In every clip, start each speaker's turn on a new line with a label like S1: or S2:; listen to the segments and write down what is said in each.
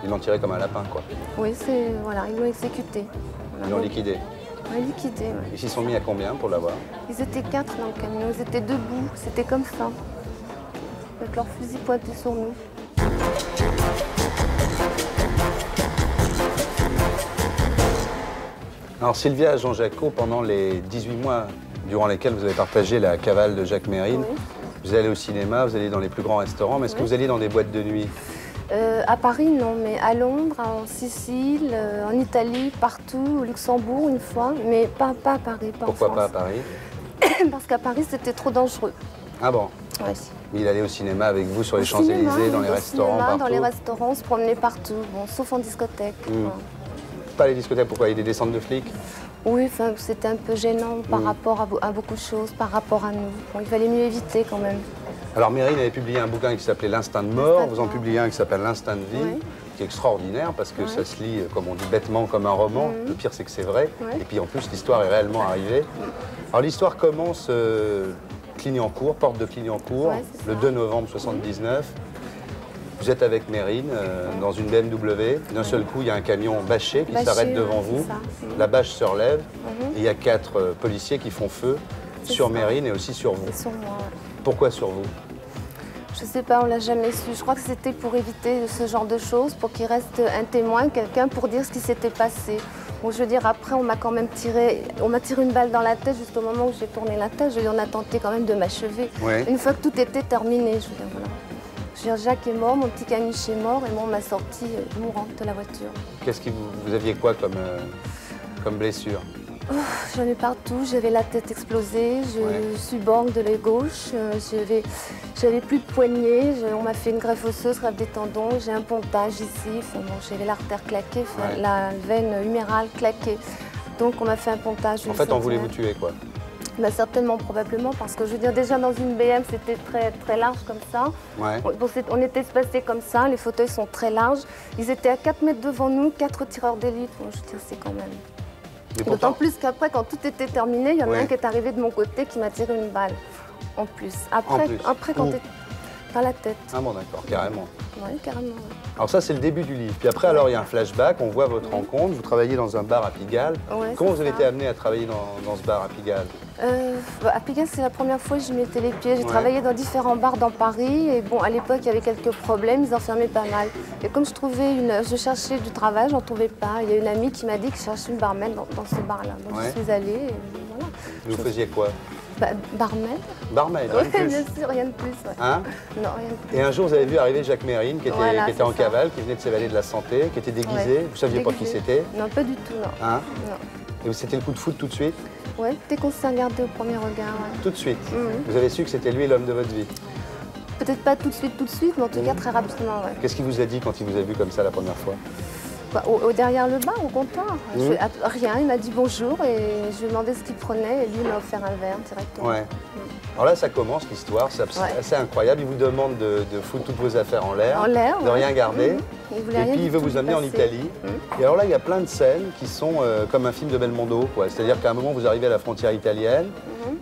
S1: Ils l'ont tiré comme un lapin, quoi.
S2: Oui, c'est voilà, ils l'ont exécuté.
S1: Ils l'ont liquidé.
S2: Oui, liquidé, ouais.
S1: Ils s'y sont mis à combien pour l'avoir?
S2: Ils étaient 4 dans le camion, ils étaient debout, c'était comme ça. Avec leurs fusils pointés sur nous.
S1: Alors Sylvia Jean-Jacquot, pendant les 18 mois durant lesquels vous avez partagé la cavale de Jacques Mérine,
S2: Oui.
S1: vous allez au cinéma, vous allez dans les plus grands restaurants, mais est-ce que vous allez dans des boîtes de nuit?
S2: À Paris, non, mais à Londres, en Sicile, en Italie, partout, au Luxembourg une fois, mais pas à Paris, pas
S1: Pourquoi
S2: en
S1: pas à
S2: France.
S1: Paris?
S2: Parce qu'à Paris, c'était trop dangereux.
S1: Ah bon?
S2: Ouais.
S1: Il allait au cinéma avec vous sur les
S2: Au cinéma,
S1: Champs-Élysées, dans les
S2: au
S1: restaurants,
S2: cinéma,
S1: partout?
S2: dans les restaurants, on se promenait partout, bon, sauf en discothèque. Voilà.
S1: Pas les discothèques, pourquoi? Il y a des descentes de flics?
S2: Oui, enfin, c'était un peu gênant par rapport à beaucoup de choses, par rapport à nous. Bon, il fallait mieux éviter quand même.
S1: Alors Mérine avait publié un bouquin qui s'appelait L'instinct de mort,
S2: L'instinct de
S1: vous en
S2: mort.
S1: publiez un qui s'appelle L'instinct de vie,
S2: Oui.
S1: qui est extraordinaire parce que ça se lit, comme on dit, bêtement comme un roman. Le pire, c'est que c'est vrai.
S2: Oui.
S1: Et puis en plus, l'histoire est réellement arrivée. Alors l'histoire commence Clignancourt, porte de Clignancourt,
S2: Ouais, c'est
S1: le
S2: ça.
S1: 2 novembre 79. Vous êtes avec Mérine dans une BMW. D'un seul coup, il y a un camion bâché qui
S2: Bâché,
S1: s'arrête devant
S2: ouais,
S1: vous.
S2: c'est ça.
S1: La bâche se relève et il y a 4 policiers qui font feu
S2: C'est
S1: sur
S2: ça.
S1: Mérine et aussi sur vous.
S2: C'est sur moi, ouais.
S1: Pourquoi sur vous?
S2: Je sais pas, on l'a jamais su. Je crois que c'était pour éviter ce genre de choses, pour qu'il reste un témoin, quelqu'un pour dire ce qui s'était passé. Bon, je veux dire, après, on m'a quand même tiré, on m'a tiré une balle dans la tête juste au moment où j'ai tourné la tête. Je veux dire, on a tenté quand même de m'achever.
S1: Ouais.
S2: Une fois que tout était terminé, je veux dire, voilà. Je veux dire, Jacques est mort, mon petit caniche est mort, et moi, on m'a sorti mourante de la voiture.
S1: Qu'est-ce qui vous aviez quoi comme blessure?
S2: J'en ai partout, j'avais la tête explosée, je suis borgne de l'œil gauche, j'avais plus de poignet, on m'a fait une greffe osseuse, greffe des tendons, j'ai un pontage ici, enfin, bon, j'avais l'artère claquée, enfin, la veine humérale claquée. Donc on m'a fait un pontage.
S1: En fait, on voulait vous tuer, quoi.
S2: Bah, certainement, probablement, parce que je veux dire, déjà dans une BM, c'était très, très large comme ça.
S1: Ouais.
S2: On était espacés comme ça, les fauteuils sont très larges. Ils étaient à 4 mètres devant nous, 4 tireurs d'élite. Bon, je veux dire, c'est quand même... D'autant plus qu'après, quand tout était terminé, il y en a un qui est arrivé de mon côté qui m'a tiré une balle. En plus. Après quand t'es dans la tête.
S1: Ah bon, d'accord, carrément.
S2: Oui, carrément. Ouais.
S1: Alors ça, c'est le début du livre. Puis après, alors, il y a un flashback, on voit votre rencontre. Vous travaillez dans un bar à Pigalle.
S2: Ouais,
S1: Comment
S2: c'est
S1: vous avez
S2: ça.
S1: été amené à travailler dans ce bar à Pigalle?
S2: À Pigalle, c'est la première fois que j'y mettais les pieds. J'ai travaillé dans différents bars dans Paris. Et bon, à l'époque, il y avait quelques problèmes, ils enfermaient pas mal. Et comme je cherchais du travail, j'en trouvais pas. Il y a une amie qui m'a dit que je cherchais une barmaid dans ce bar-là. Donc je suis allée et voilà.
S1: Vous faisiez quoi?
S2: Barmaid.
S1: Barmaid, rien de
S2: Oui,
S1: plus.
S2: bien sûr, rien de plus. Ouais.
S1: Hein?
S2: Non, rien de plus.
S1: Et un jour, vous avez vu arriver Jacques Mérine, qui était,
S2: Voilà,
S1: qui était
S2: c'est
S1: en
S2: ça.
S1: cavale, qui venait de s'évader de la santé, qui était déguisé.
S2: Ouais.
S1: Vous saviez pas qui
S2: Déguisé.
S1: c'était?
S2: Non, pas du tout, non.
S1: Hein?
S2: Non.
S1: Et c'était le coup de foudre tout de suite?
S2: Ouais, dès qu'on s'est regardé au premier regard, ouais.
S1: Tout de suite. Vous avez su que c'était lui l'homme de votre vie.
S2: Peut-être pas tout de suite, mais en tout cas très rapidement, ouais.
S1: Qu'est-ce qu'il vous a dit quand il vous a vu comme ça la première fois?
S2: Bah, derrière le bar, au comptoir. Rien, il m'a dit bonjour et je lui ai demandé ce qu'il prenait et lui il m'a offert un verre directement.
S1: Ouais. Alors là, ça commence l'histoire, c'est assez incroyable. Il vous demande de foutre toutes vos affaires en l'air, de rien garder.
S2: Il voulait
S1: Et
S2: rien
S1: puis il
S2: du
S1: veut
S2: tout
S1: vous amener en
S2: passer.
S1: Italie. Et alors là, il y a plein de scènes qui sont comme un film de Belmondo, quoi. C'est-à-dire qu'à un moment, vous arrivez à la frontière italienne,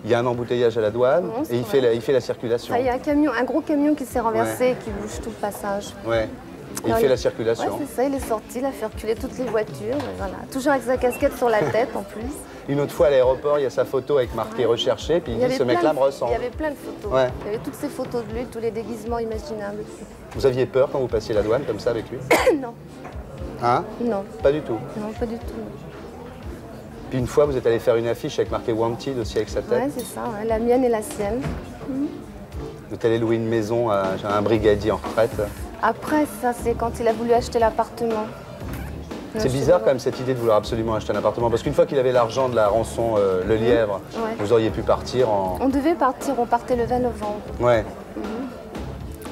S1: il y a un embouteillage à la douane et il fait la circulation.
S2: Ça, il y a un gros camion qui s'est renversé et qui bouge tout le passage.
S1: Ouais. Et il
S2: Alors,
S1: fait la circulation.
S2: Ouais, c'est ça, il est sorti, il a fait reculer toutes les voitures. Et voilà. Toujours avec sa casquette sur la tête en plus.
S1: Une autre fois à l'aéroport, il y a sa photo avec marqué recherché, puis il dit ce mec-là me ressemble.
S2: Il y avait plein de photos.
S1: Ouais.
S2: Il y avait toutes ces photos de lui, tous les déguisements imaginables.
S1: Vous aviez peur quand vous passiez la douane comme ça avec lui?
S2: Non,
S1: Hein?
S2: non,
S1: Pas du tout.
S2: non, pas du tout.
S1: Puis une fois, vous êtes allé faire une affiche avec marqué Wanted aussi avec sa tête.
S2: Ouais, c'est ça, ouais, la mienne et la sienne.
S1: Vous êtes allé louer une maison à un brigadier en retraite.
S2: Après, ça, c'est quand il a voulu acheter l'appartement.
S1: C'est bizarre quand même cette idée de vouloir absolument acheter un appartement. Parce qu'une fois qu'il avait l'argent de la rançon Le Lièvre,
S2: Ouais.
S1: vous auriez pu partir en...
S2: On devait partir, on partait le 20 novembre.
S1: Ouais.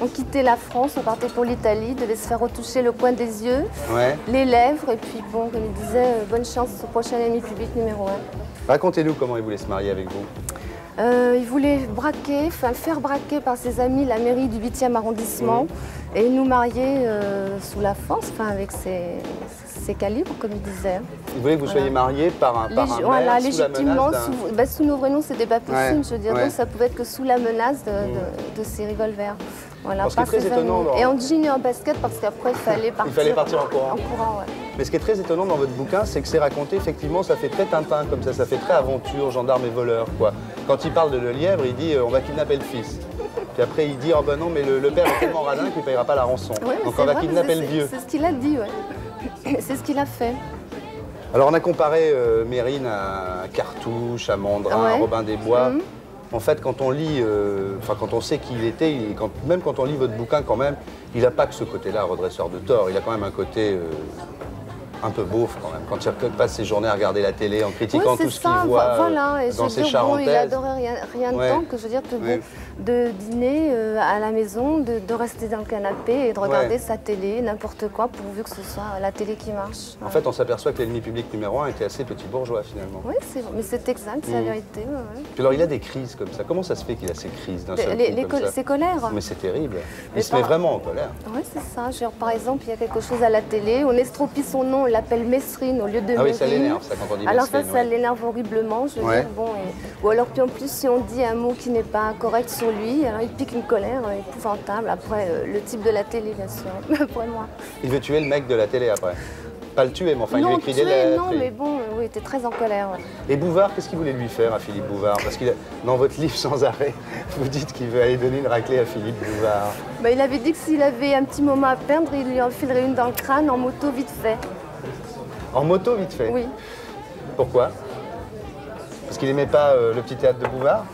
S2: On quittait la France, on partait pour l'Italie, devait se faire retoucher le coin des yeux,
S1: Ouais.
S2: les lèvres, et puis bon, comme il disait, bonne chance au prochain ennemi public numéro 1.
S1: Racontez-nous comment il voulait se marier avec vous.
S2: Il voulait faire braquer par ses amis la mairie du 8e arrondissement et nous marier sous la force, avec ses calibres, comme il disait.
S1: Il voulait que vous soyez mariés par un maire
S2: Voilà,
S1: sous la
S2: légitimement,
S1: menace d'un...
S2: sous nos vrais noms, c'était pas possible,
S1: Ouais,
S2: je veux dire,
S1: ouais.
S2: donc ça pouvait être que sous la menace de ces revolvers. Voilà,
S1: Alors, ce qui est très étonnant
S2: et en jean et en basket parce qu'après il fallait partir.
S1: Il fallait partir en courant.
S2: En courant, ouais.
S1: Mais ce qui est très étonnant dans votre bouquin, c'est que c'est raconté, effectivement, ça fait très Tintin comme ça fait très aventure, gendarme et voleur, quoi. Quand il parle de le lièvre, il dit on va kidnapper le fils. Puis après il dit oh ben non mais le père est tellement radin qu'il ne payera pas la rançon.
S2: Ouais,
S1: donc on va
S2: vrai,
S1: kidnapper le vieux.
S2: C'est ce qu'il a dit, ouais. C'est ce qu'il a fait.
S1: Alors on a comparé Mérine à Cartouche, à Mandrin, à Robin des Bois. En fait, quand on lit, quand on sait qui il était, même quand on lit votre bouquin, quand même, il n'a pas que ce côté-là, redresseur de tort. Il a quand même un côté un peu beauf, quand même. Quand il passe ses journées à regarder la télé en critiquant tout ce qu'il voit dans ses charentaises.
S2: Bon, il adorait rien de tant que, je veux dire, que bon, de dîner à la maison, de rester dans le canapé et de regarder sa télé, n'importe quoi, pourvu que ce soit la télé qui marche.
S1: En fait, on s'aperçoit que l'ennemi public numéro 1 était assez petit bourgeois, finalement.
S2: Oui, mais c'est exact, c'est la vérité.
S1: Puis alors, il a des crises comme ça. Comment ça se fait qu'il a ces crises d'un seul coup comme ça?
S2: Ses colères.
S1: Mais c'est terrible. Il se met vraiment en colère.
S2: Oui, c'est ça. Genre, par exemple, il y a quelque chose à la télé, on estropie son nom, on l'appelle Mesrine au lieu de Mérine.
S1: Ah oui, ça l'énerve, ça, quand on dit
S2: alors
S1: Mesrine.
S2: ça l'énerve horriblement, je veux dire. Bon, ou alors, puis en plus, si on dit un mot qui n'est pas correct sur lui, alors il pique une colère épouvantable. Après, le type de la télé, bien sûr, après moi.
S1: Il veut tuer le mec de la télé après. Pas le tuer, mais enfin, il lui écrit des lettres.
S2: Non, mais bon, oui, il était très en colère. Ouais.
S1: Et Bouvard, qu'est-ce qu'il voulait lui faire à Philippe Bouvard? Parce que dans votre livre Sans arrêt, vous dites qu'il veut aller donner une raclée à Philippe Bouvard.
S2: Bah, il avait dit que s'il avait un petit moment à perdre, il lui enfilerait une dans le crâne en moto vite fait.
S1: En moto vite fait?
S2: Oui. Pourquoi?
S1: Parce qu'il n'aimait pas le petit théâtre de Bouvard?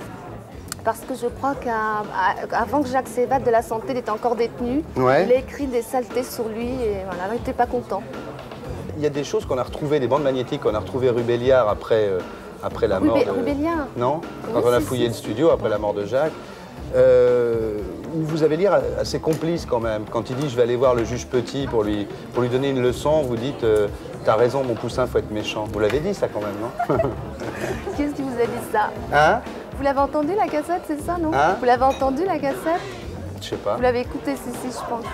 S2: Parce que je crois qu'avant que Jacques s'évade de la santé, il était encore détenu.
S1: Ouais.
S2: Il a écrit des saletés sur lui et voilà, il n'était pas content.
S1: Il y a des choses qu'on a retrouvées, des bandes magnétiques qu'on a retrouvées rue Béliard après la mort de...
S2: Rue Béliard?
S1: Non? Quand on a fouillé le studio après la mort de Jacques. Où vous avez l'air assez complice quand même. Quand il dit « je vais aller voir le juge Petit pour lui donner une leçon », vous dites « t'as raison mon poussin, faut être méchant ». Vous l'avez dit ça quand même, non?
S2: Qu'est-ce qui vous a dit ça?
S1: Hein?
S2: Vous l'avez entendu la cassette, c'est ça, non?
S1: Hein?
S2: Vous l'avez entendu la cassette?
S1: Je sais pas.
S2: Vous l'avez écoutée, si, je pense.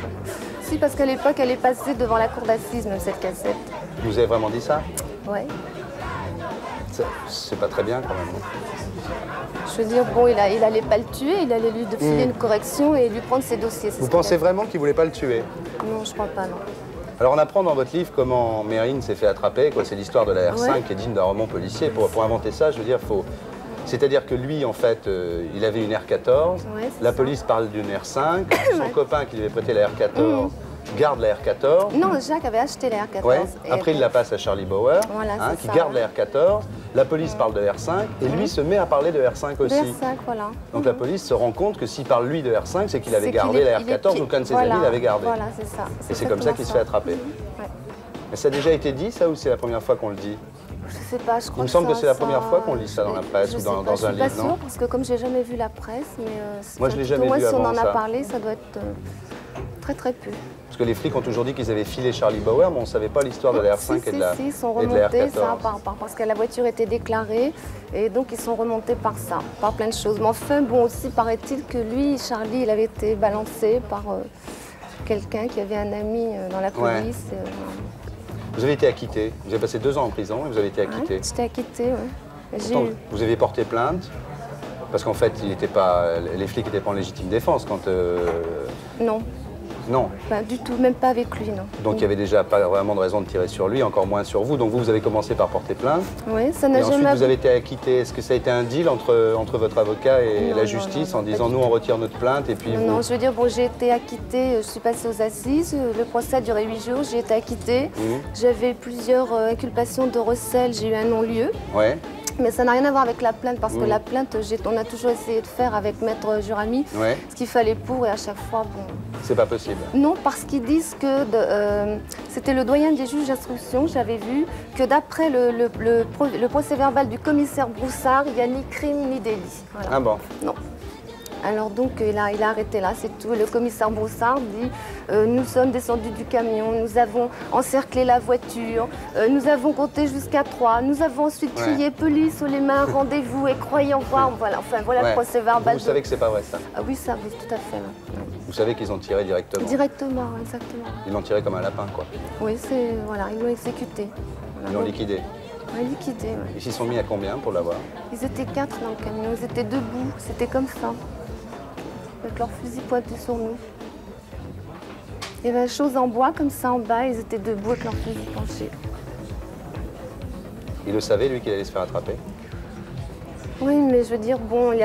S2: Si, parce qu'à l'époque, elle est passée devant la cour d'assises, même cette cassette.
S1: Vous avez vraiment dit ça?
S2: Ouais.
S1: C'est pas très bien quand même.
S2: Je veux dire, bon, il allait pas le tuer, il allait lui filer une correction et lui prendre ses dossiers.
S1: Vous pensez vraiment qu'il voulait pas le tuer?
S2: Non, je crois pas, non.
S1: Alors on apprend dans votre livre comment Mérine s'est fait attraper, quoi. C'est l'histoire de la R5 qui est digne d'un roman policier. Pour inventer ça, je veux dire, faut... C'est-à-dire que lui, en fait, il avait une R14, la police parle d'une R5, son copain qui lui avait prêté la R14 garde la R14.
S2: Non, Jacques avait acheté la R14.
S1: Ouais. Après, il la passe à Charlie Bauer, qui garde la R14. La police parle de R5 et lui se met à parler de R5 aussi.
S2: De R5, voilà.
S1: Donc la police se rend compte que s'il parle lui de R5, c'est qu'il avait gardé la R14 ou qu'un de ses amis l'avait gardé.
S2: Voilà, c'est ça.
S1: Et c'est comme ça qu'il se fait attraper. Mais ça a déjà été dit, ça, ou c'est la première fois qu'on le dit?
S2: Je sais pas, je crois.
S1: Il me semble que c'est la première fois qu'on lit ça dans la presse ou dans un livre, non?
S2: Je suis pas sûre, parce que comme j'ai jamais vu la presse, mais
S1: moi je l'ai jamais vu
S2: si
S1: avant
S2: on en a
S1: ça.
S2: parlé, ça doit être très peu.
S1: Parce que les flics ont toujours dit qu'ils avaient filé Charlie Bauer, mais on ne savait pas l'histoire de la R5 et de la R14.
S2: Ils sont remontés ça, parce que la voiture était déclarée, et donc ils sont remontés par ça, par plein de choses. Mais enfin, bon, aussi paraît-il que lui, Charlie, il avait été balancé par quelqu'un qui avait un ami dans la police.
S1: Vous avez été acquitté, vous avez passé 2 ans en prison et vous avez été acquitté.
S2: J'étais acquittée, oui.
S1: Vous avez porté plainte, parce qu'en fait, les flics n'étaient pas en légitime défense quand...
S2: Non.
S1: Non.
S2: Pas du tout, même pas avec lui, non.
S1: Donc il n'y avait déjà pas vraiment de raison de tirer sur lui, encore moins sur vous. Donc vous avez commencé par porter plainte.
S2: Oui, ça n'a jamais...
S1: Ensuite, vous avez été acquitté. Est-ce que ça a été un deal entre votre avocat et la justice en disant nous on retire notre plainte et puis
S2: Non, je veux dire, bon, j'ai été acquittée, je suis passée aux assises, le procès a duré 8 jours, j'ai été acquittée. J'avais plusieurs inculpations de recel, j'ai eu un non-lieu.
S1: Ouais.
S2: Mais ça n'a rien à voir avec la plainte, parce que la plainte, on a toujours essayé de faire avec Maître Jurami ce qu'il fallait pour, et à chaque fois, bon...
S1: C'est pas possible.
S2: Non, parce qu'ils disent que c'était le doyen des juges d'instruction, j'avais vu, que d'après le procès verbal du commissaire Broussard, il n'y a ni crime ni délit. Voilà.
S1: Ah bon?
S2: Non. Alors donc, il a arrêté là, c'est tout. Le commissaire Broussard dit nous sommes descendus du camion, nous avons encerclé la voiture, nous avons compté jusqu'à 3, nous avons ensuite crié police aux les mains, rendez-vous et croyez voir. Voilà, enfin voilà le procès verbal.
S1: Vous savez que c'est pas vrai ça?
S2: Ah oui, ça, oui, tout à fait.
S1: Vous savez qu'ils ont tiré directement?
S2: Directement, exactement.
S1: Ils l'ont tiré comme un lapin, quoi.
S2: Oui, voilà, ils l'ont exécuté.
S1: Ils l'ont liquidé?
S2: Oui, liquidé, oui.
S1: Ils s'y sont mis à combien pour l'avoir?
S2: Ils étaient 4 dans le camion, ils étaient debout, c'était comme ça. avec leur fusil pointé sur nous. Il y avait une chose en bois comme ça en bas, ils étaient debout avec leur fusil penché.
S1: Il le savait, lui, qu'il allait se faire attraper?
S2: Oui, mais je veux dire, bon, il y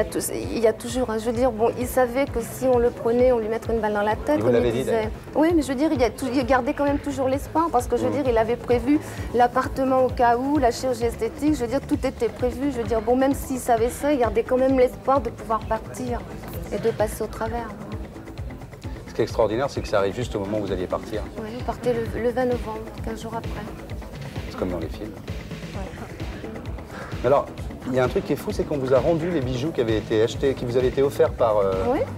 S2: a toujours, je veux dire, bon, il savait que si on le prenait, on lui mettrait une balle dans la tête.
S1: Il vous l'avait dit, d'ailleurs.
S2: Oui, mais je veux dire, il gardait quand même toujours l'espoir, parce que je veux dire, il avait prévu l'appartement au cas où, la chirurgie esthétique, je veux dire, tout était prévu. Je veux dire, bon, même s'il savait ça, il gardait quand même l'espoir de pouvoir partir et de passer au travers.
S1: Ce qui est extraordinaire, c'est que ça arrive juste au moment où vous alliez partir.
S2: Oui, on partait le 20 novembre, 15 jours après.
S1: C'est comme dans les films.
S2: Ouais.
S1: Mais alors, il y a un truc qui est fou, c'est qu'on vous a rendu les bijoux qui avaient été achetés, qui vous avaient été offerts par,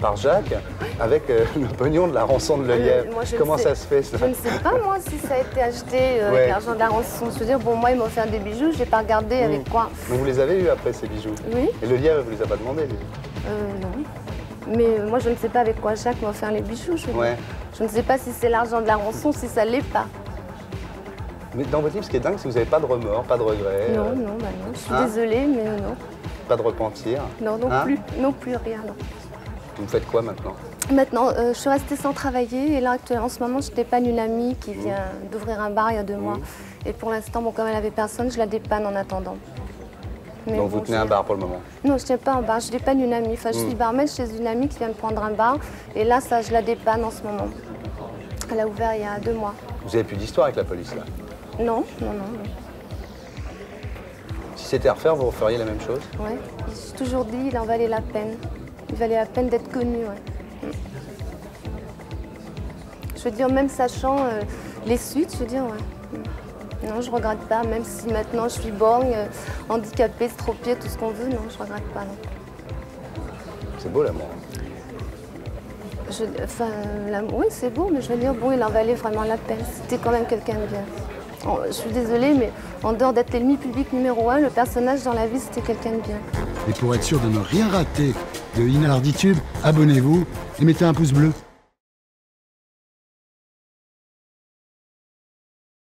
S1: par Jacques, avec le pognon de la rançon de Lelièvre. Comment ça se fait, ça?
S2: Je ne sais pas, moi, si ça a été acheté avec l'argent de la rançon. Je veux dire, bon, moi, il m'a offert des bijoux, je n'ai pas regardé avec quoi.
S1: Mais vous les avez eus après, ces bijoux? Oui. Et Lelièvre, vous les a pas demandés, lui?
S2: Non. Mais moi, je ne sais pas avec quoi Jacques m'a offert les bijoux. Je ne sais pas si c'est l'argent de la rançon, si ça ne l'est pas.
S1: Mais dans votre livre, ce qui est dingue, c'est que vous n'avez pas de remords, pas de regrets.
S2: Non, non, bah non. Je suis désolée, mais non.
S1: Pas de repentir?
S2: Non, non plus, rien, non.
S1: Vous faites quoi maintenant?
S2: Maintenant, je suis restée sans travailler et là, en ce moment, je dépanne une amie qui vient d'ouvrir un bar il y a 2 mois. Et pour l'instant, bon, comme elle n'avait personne, je la dépanne en attendant. Mais
S1: donc bon, vous tenez un bar pour le moment? Non,
S2: je ne tiens pas un bar, je dépanne une amie. Enfin, je suis barmaid chez une amie qui vient de prendre un bar. Et là, ça, je la dépanne en ce moment. Elle a ouvert il y a 2 mois.
S1: Vous n'avez plus d'histoire avec la police, là?
S2: Non.
S1: Si c'était à refaire, vous referiez la même chose?
S2: Oui, j'ai toujours dit qu'il en valait la peine. Il valait la peine d'être connu, ouais. Je veux dire, même sachant les suites, je veux dire, ouais. Non, je ne regrette pas, même si maintenant je suis borgne, handicapée, estropiée, tout ce qu'on veut, non, je ne regrette pas, non.
S1: C'est beau l'amour.
S2: Enfin, oui, c'est beau, mais je veux dire, bon, il en valait vraiment la peine. C'était quand même quelqu'un de bien. Je suis désolée, mais en dehors d'être l'ennemi public numéro 1, le personnage dans la vie, c'était quelqu'un de bien.
S3: Et pour être sûr de ne rien rater de Inarditube, abonnez-vous et mettez un pouce bleu.